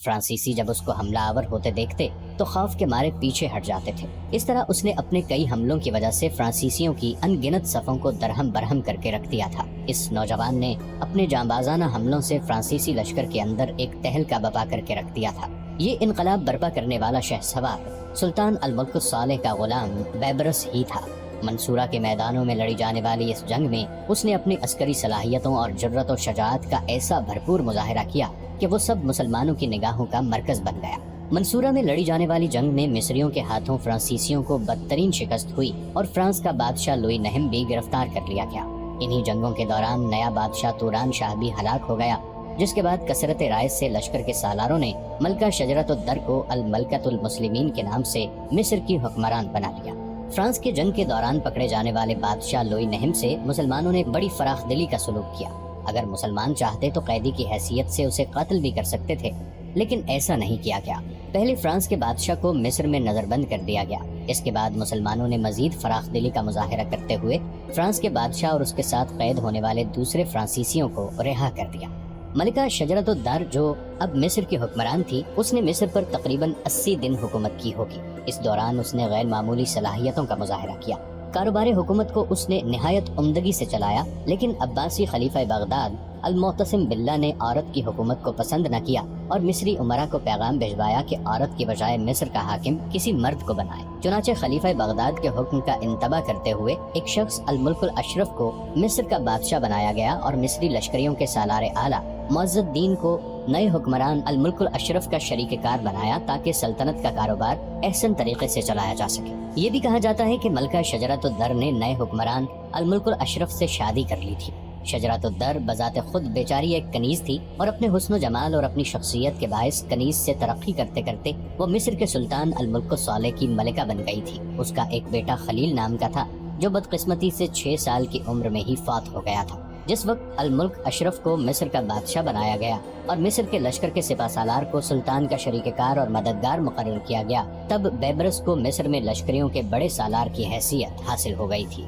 فرانسیسی جب اس کو حملہ آور ہوتے دیکھتے تو خوف کے مارے پیچھے ہٹ جاتے تھے۔ اس طرح اس نے اپنے کئی حملوں کی وجہ سے فرانسیسیوں کی ان گنت صفوں کو درہم برہم کر کے رکھ دیا تھا۔ اس نوجوان نے اپنے جانبازانہ حملوں سے فرانسیسی لشکر کے اندر ایک تہلکہ برپا کر کے رکھ دیا تھا۔ یہ انقلاب برپا کرنے والا شہسوار سلطان الملک الصالح کا غلام بیبرس ہی تھا۔ منصورہ کے میدانوں میں لڑی جانے والی اس جنگ میں اس نے اپنی عسکری صلاحیتوں اور جرأت و شجاعت کا ایسا بھرپور مظاہرہ کیا کہ وہ سب مسلمانوں کی نگاہوں کا مرکز بن گیا۔ منصورہ میں لڑی جانے والی جنگ میں مصریوں کے ہاتھوں فرانسیسیوں کو بدترین شکست ہوئی اور فرانس کا بادشاہ لوئی نہم بھی گرفتار کر لیا گیا۔ انہی جنگوں کے دوران نیا بادشاہ توران شاہ بھی ہلاک ہو گیا، جس کے بعد کثرت رائے سے لشکر کے سالاروں نے ملکہ شجرۃ الدر کو الملکۃ المسلمین کے نام سے مصر کی حکمران بنا لیا۔ فرانس کے جنگ کے دوران پکڑے جانے والے بادشاہ لوئی نہم سے مسلمانوں نے بڑی فراخ دلی کا سلوک کیا۔ اگر مسلمان چاہتے تو قیدی کی حیثیت سے اسے قتل بھی کر سکتے تھے، لیکن ایسا نہیں کیا گیا۔ پہلے فرانس کے بادشاہ کو مصر میں نظر بند کر دیا گیا۔ اس کے بعد مسلمانوں نے مزید فراخ دلی کا مظاہرہ کرتے ہوئے فرانس کے بادشاہ اور اس کے ساتھ قید ہونے والے دوسرے فرانسیسیوں کو رہا کر دیا۔ ملکہ شجرۃ الدر جو اب مصر کی حکمران تھی، اس نے مصر پر تقریباً 80 دن حکومت کی ہوگی۔ اس دوران اس نے غیر معمولی صلاحیتوں کا مظاہرہ کیا۔ کاروبار حکومت کو اس نے نہایت عمدگی سے چلایا، لیکن عباسی خلیفہ بغداد المعتصم باللہ نے عورت کی حکومت کو پسند نہ کیا اور مصری امراء کو پیغام بھجوایا کہ عورت کی بجائے مصر کا حاکم کسی مرد کو بنائے۔ چنانچہ خلیفہ بغداد کے حکم کا انتباہ کرتے ہوئے ایک شخص الملک الاشرف کو مصر کا بادشاہ بنایا گیا اور مصری لشکریوں کے سالار اعلیٰ معز الدین کو نئے حکمران الملک الاشرف کا شریک کار بنایا تاکہ سلطنت کا کاروبار احسن طریقے سے چلایا جا سکے۔ یہ بھی کہا جاتا ہے کہ ملکہ شجرۃ الدر نے نئے حکمران الملک الاشرف سے شادی کر لی تھی۔ شجرۃ الدر بذات خود بیچاری ایک کنیز تھی اور اپنے حسن و جمال اور اپنی شخصیت کے باعث کنیز سے ترقی کرتے کرتے وہ مصر کے سلطان الملک الصالح کی ملکہ بن گئی تھی۔ اس کا ایک بیٹا خلیل نام کا تھا جو بدقسمتی سے 6 سال کی عمر میں ہی فوت ہو گیا تھا۔ جس وقت الملک اشرف کو مصر کا بادشاہ بنایا گیا اور مصر کے لشکر کے سپہ سالار کو سلطان کا شریک کار اور مددگار مقرر کیا گیا، تب بیبرس کو مصر میں لشکریوں کے بڑے سالار کی حیثیت حاصل ہو گئی تھی۔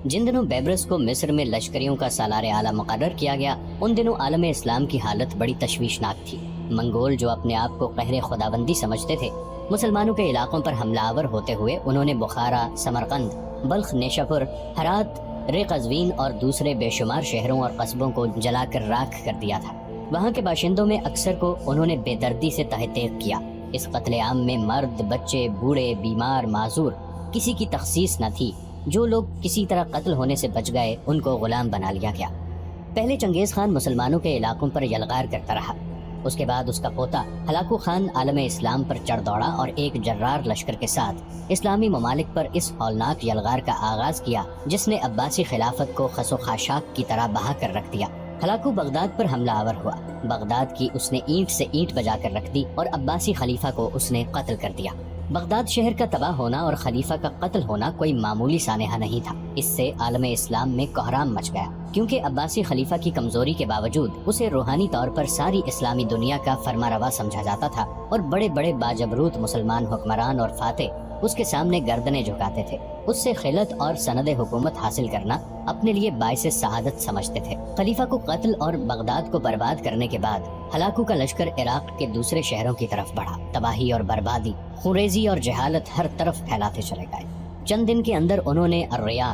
جن دنوں بیبرس کو مصر میں لشکریوں کا سالار اعلیٰ مقرر کیا گیا، ان دنوں عالم اسلام کی حالت بڑی تشویشناک تھی۔ منگول جو اپنے آپ کو قہر خداوندی سمجھتے تھے، مسلمانوں کے علاقوں پر حملہ آور ہوتے ہوئے انہوں نے بخارا، سمرقند، بلخ، نیشاپور، ہرات، قزوین اور دوسرے بے شمار شہروں اور قصبوں کو جلا کر راکھ کر دیا تھا۔ وہاں کے باشندوں میں اکثر کو انہوں نے بے دردی سے تہ طیق کیا۔ اس قتل عام میں مرد، بچے، بوڑھے، بیمار، معذور کسی کی تخصیص نہ تھی۔ جو لوگ کسی طرح قتل ہونے سے بچ گئے ان کو غلام بنا لیا گیا۔ پہلے چنگیز خان مسلمانوں کے علاقوں پر یلغار کرتا رہا۔ اس کے بعد اس کا پوتا ہلاکو خان عالم اسلام پر چڑھ دوڑا اور ایک جرار لشکر کے ساتھ اسلامی ممالک پر اس ہولناک یلغار کا آغاز کیا جس نے عباسی خلافت کو خس و خاشاک کی طرح بہا کر رکھ دیا۔ ہلاکو بغداد پر حملہ آور ہوا۔ بغداد کی اس نے اینٹ سے اینٹ بجا کر رکھ دی اور عباسی خلیفہ کو اس نے قتل کر دیا۔ بغداد شہر کا تباہ ہونا اور خلیفہ کا قتل ہونا کوئی معمولی سانحہ نہیں تھا۔ اس سے عالم اسلام میں کوہرام مچ گیا، کیونکہ عباسی خلیفہ کی کمزوری کے باوجود اسے روحانی طور پر ساری اسلامی دنیا کا فرما روا سمجھا جاتا تھا اور بڑے بڑے باجبروت مسلمان حکمران اور فاتح اس کے سامنے گردنیں جھکاتے تھے۔ اس سے خلعت اور سند حکومت حاصل کرنا اپنے لیے باعث سعادت سمجھتے تھے۔ خلیفہ کو قتل اور بغداد کو برباد کرنے کے بعد ہلاکو کا لشکر عراق کے دوسرے شہروں کی طرف بڑھا۔ تباہی اور بربادی، خونریزی اور جہالت ہر طرف پھیلاتے چلے گئے۔ چند دن کے اندر انہوں نے الریا،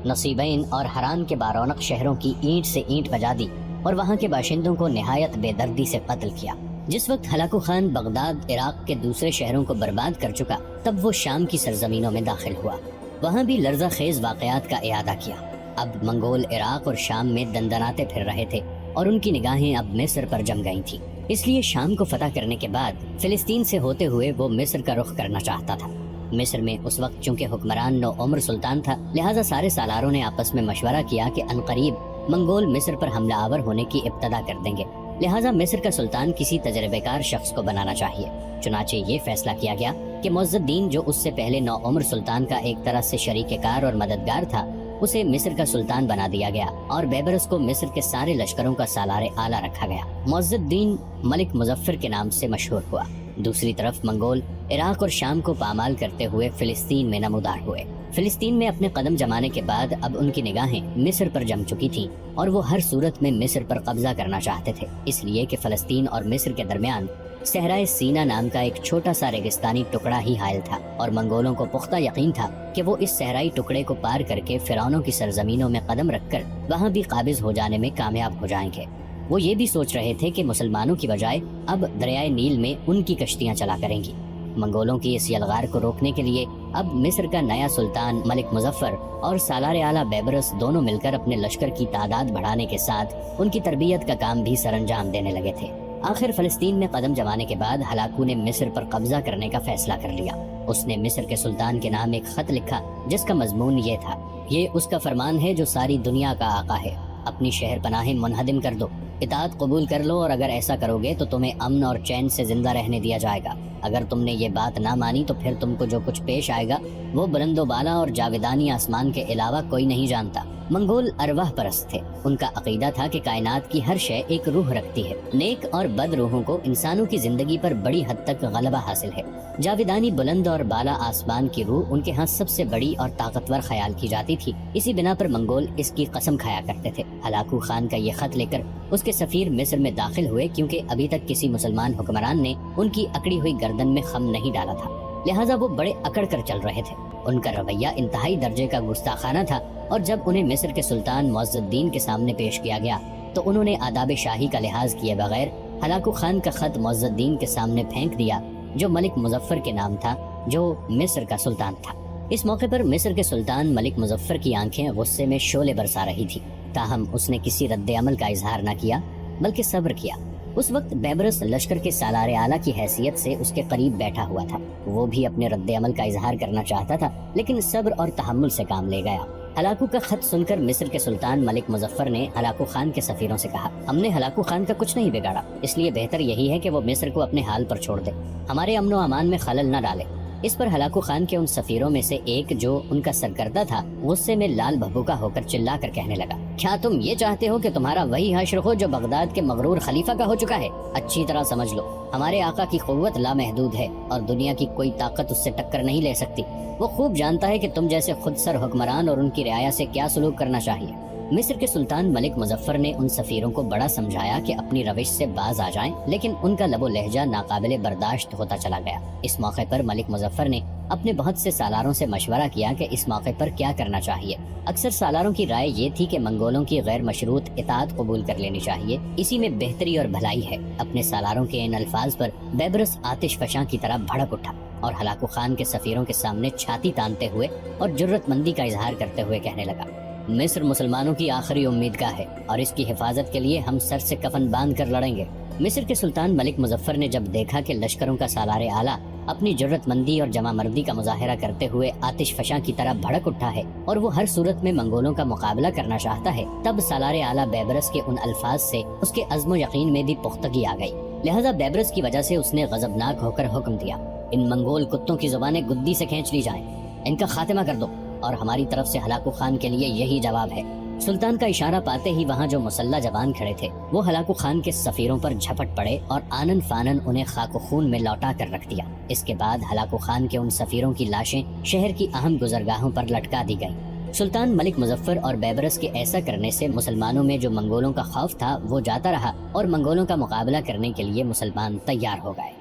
نصیبین اور حران کے بارونق شہروں کی اینٹ سے اینٹ بجا دی اور وہاں کے باشندوں کو نہایت بے دردی سے قتل کیا۔ جس وقت ہلاکو خان بغداد عراق کے دوسرے شہروں کو برباد کر چکا، تب وہ شام کی سرزمینوں میں داخل ہوا۔ وہاں بھی لرزہ خیز واقعات کا اعادہ کیا۔ اب منگول عراق اور شام میں دندناتے پھر رہے تھے اور ان کی نگاہیں اب مصر پر جم گئی تھیں۔ اس لیے شام کو فتح کرنے کے بعد فلسطین سے ہوتے ہوئے وہ مصر کا رخ کرنا چاہتا تھا۔ مصر میں اس وقت چونکہ حکمران نو عمر سلطان تھا، لہٰذا سارے سالاروں نے آپس میں مشورہ کیا کہ عنقریب منگول مصر پر حملہ آور ہونے کی ابتدا کر دیں گے، لہٰذا مصر کا سلطان کسی تجربے کار شخص کو بنانا چاہیے۔ چنانچہ یہ فیصلہ کیا گیا کہ معز الدین جو اس سے پہلے نو عمر سلطان کا ایک طرح سے شریک کار اور مددگار تھا، اسے مصر کا سلطان بنا دیا گیا اور بیبرس کو مصر کے سارے لشکروں کا سالار اعلیٰ رکھا گیا۔ معز الدین ملک مظفر کے نام سے مشہور ہوا۔ دوسری طرف منگول عراق اور شام کو پامال کرتے ہوئے فلسطین میں نمودار ہوئے۔ فلسطین میں اپنے قدم جمانے کے بعد اب ان کی نگاہیں مصر پر جم چکی تھیں اور وہ ہر صورت میں مصر پر قبضہ کرنا چاہتے تھے، اس لیے کہ فلسطین اور مصر کے درمیان صحرائے سینا نام کا ایک چھوٹا سا ریگستانی ٹکڑا ہی حائل تھا اور منگولوں کو پختہ یقین تھا کہ وہ اس صحرائی ٹکڑے کو پار کر کے فرعونوں کی سرزمینوں میں قدم رکھ کر وہاں بھی قابض ہو جانے میں کامیاب ہو جائیں گے۔ وہ یہ بھی سوچ رہے تھے کہ مسلمانوں کی بجائے اب دریائے نیل میں ان کی کشتیاں چلا کریں گی۔ منگولوں کی اس یلغار کو روکنے کے لیے اب مصر کا نیا سلطان ملک مظفر اور سالار اعلیٰ بیبرس دونوں مل کر اپنے لشکر کی تعداد بڑھانے کے ساتھ ان کی تربیت کا کام بھی سر انجام دینے لگے تھے۔ آخر فلسطین میں قدم جمانے کے بعد ہلاکو نے مصر پر قبضہ کرنے کا فیصلہ کر لیا۔ اس نے مصر کے سلطان کے نام ایک خط لکھا جس کا مضمون یہ تھا: یہ اس کا فرمان ہے جو ساری دنیا کا آقا ہے، اپنی شہر پناہیں منہدم کر دو، اطاعت قبول کر لو، اور اگر ایسا کرو گے تو تمہیں امن اور چین سے زندہ رہنے دیا جائے گا۔ اگر تم نے یہ بات نہ مانی تو پھر تم کو جو کچھ پیش آئے گا وہ بلند و بالا اور جاویدانی آسمان کے علاوہ کوئی نہیں جانتا۔ منگول ارواح پرست تھے۔ ان کا عقیدہ تھا کہ کائنات کی ہر شے ایک روح رکھتی ہے، نیک اور بد روحوں کو انسانوں کی زندگی پر بڑی حد تک غلبہ حاصل ہے۔ جاویدانی بلند اور بالا آسمان کی روح ان کے ہاں سب سے بڑی اور طاقتور خیال کی جاتی تھی۔ اسی بنا پر منگول اس کی قسم کھایا کرتے تھے۔ ہلاکو خان کا یہ خط لے کر اس کے سفیر مصر میں داخل ہوئے، کیونکہ ابھی تک کسی مسلمان حکمران نے ان کی اکڑی ہوئی گردن میں خم نہیں ڈالا تھا، لہٰذا وہ بڑے اکڑ کر چل رہے تھے۔ ان کا رویہ انتہائی درجے کا گستاخانہ تھا، اور جب انہیں مصر کے سلطان معز الدین کے سامنے پیش کیا گیا تو انہوں نے آداب شاہی کا لحاظ کیے بغیر ہلاکو خان کا خط معز الدین کے سامنے پھینک دیا، جو ملک مظفر کے نام تھا، جو مصر کا سلطان تھا۔ اس موقع پر مصر کے سلطان ملک مظفر کی آنکھیں غصے میں شعلے برسا رہی تھی، تاہم اس نے کسی رد عمل کا اظہار نہ کیا بلکہ صبر کیا۔ اس وقت بیبرس لشکر کے سالار اعلیٰ کی حیثیت سے اس کے قریب بیٹھا ہوا تھا۔ وہ بھی اپنے رد عمل کا اظہار کرنا چاہتا تھا، لیکن صبر اور تحمل سے کام لے گیا۔ ہلاکو کا خط سن کر مصر کے سلطان ملک مظفر نے ہلاکو خان کے سفیروں سے کہا: ہم نے ہلاکو خان کا کچھ نہیں بگاڑا، اس لیے بہتر یہی ہے کہ وہ مصر کو اپنے حال پر چھوڑ دے، ہمارے امن و امان میں خلل نہ ڈالے۔ اس پر ہلاکو خان کے ان سفیروں میں سے ایک، جو ان کا سرکردہ تھا، غصے میں لال بھبوکا ہو کر چلا کر کہنے لگا: کیا تم یہ چاہتے ہو کہ تمہارا وہی حشر ہو جو بغداد کے مغرور خلیفہ کا ہو چکا ہے؟ اچھی طرح سمجھ لو، ہمارے آقا کی قوت لامحدود ہے اور دنیا کی کوئی طاقت اس سے ٹکر نہیں لے سکتی۔ وہ خوب جانتا ہے کہ تم جیسے خود سر حکمران اور ان کی رعایا سے کیا سلوک کرنا چاہیے۔ مصر کے سلطان ملک مظفر نے ان سفیروں کو بڑا سمجھایا کہ اپنی روش سے باز آ جائیں، لیکن ان کا لب و لہجہ ناقابل برداشت ہوتا چلا گیا۔ اس موقع پر ملک مظفر نے اپنے بہت سے سالاروں سے مشورہ کیا کہ اس موقع پر کیا کرنا چاہیے۔ اکثر سالاروں کی رائے یہ تھی کہ منگولوں کی غیر مشروط اطاعت قبول کر لینی چاہیے، اسی میں بہتری اور بھلائی ہے۔ اپنے سالاروں کے ان الفاظ پر بیبرس آتش فشاں کی طرح بھڑک اٹھا اور ہلاکو خان کے سفیروں کے سامنے چھاتی تانتے ہوئے اور جرت مندی کا اظہار کرتے ہوئے کہنے لگا: مصر مسلمانوں کی آخری امیدگاہ ہے اور اس کی حفاظت کے لیے ہم سر سے کفن باندھ کر لڑیں گے۔ مصر کے سلطان ملک مظفر نے جب دیکھا کہ لشکروں کا سالار اعلیٰ اپنی جرت مندی اور جمع مردی کا مظاہرہ کرتے ہوئے آتش فشاں کی طرح بھڑک اٹھا ہے اور وہ ہر صورت میں منگولوں کا مقابلہ کرنا چاہتا ہے، تب سالار اعلیٰ بیبرس کے ان الفاظ سے اس کے عزم و یقین میں بھی پختگی آ گئی۔ لہذا بیبرس کی وجہ سے اس نے غضبناک ہو کر حکم دیا: ان منگول کتوں کی زبانیں گدی سے کھینچ لی جائیں، ان کا خاتمہ کر دو، اور ہماری طرف سے ہلاکو خان کے لیے یہی جواب ہے۔ سلطان کا اشارہ پاتے ہی وہاں جو مسلح جوان کھڑے تھے وہ ہلاکو خان کے سفیروں پر جھپٹ پڑے اور آنن فانن انہیں خاک و خون میں لوٹا کر رکھ دیا۔ اس کے بعد ہلاکو خان کے ان سفیروں کی لاشیں شہر کی اہم گزرگاہوں پر لٹکا دی گئیں۔ سلطان ملک مظفر اور بیبرس کے ایسا کرنے سے مسلمانوں میں جو منگولوں کا خوف تھا وہ جاتا رہا اور منگولوں کا مقابلہ کرنے کے لیے مسلمان تیار ہو گئے۔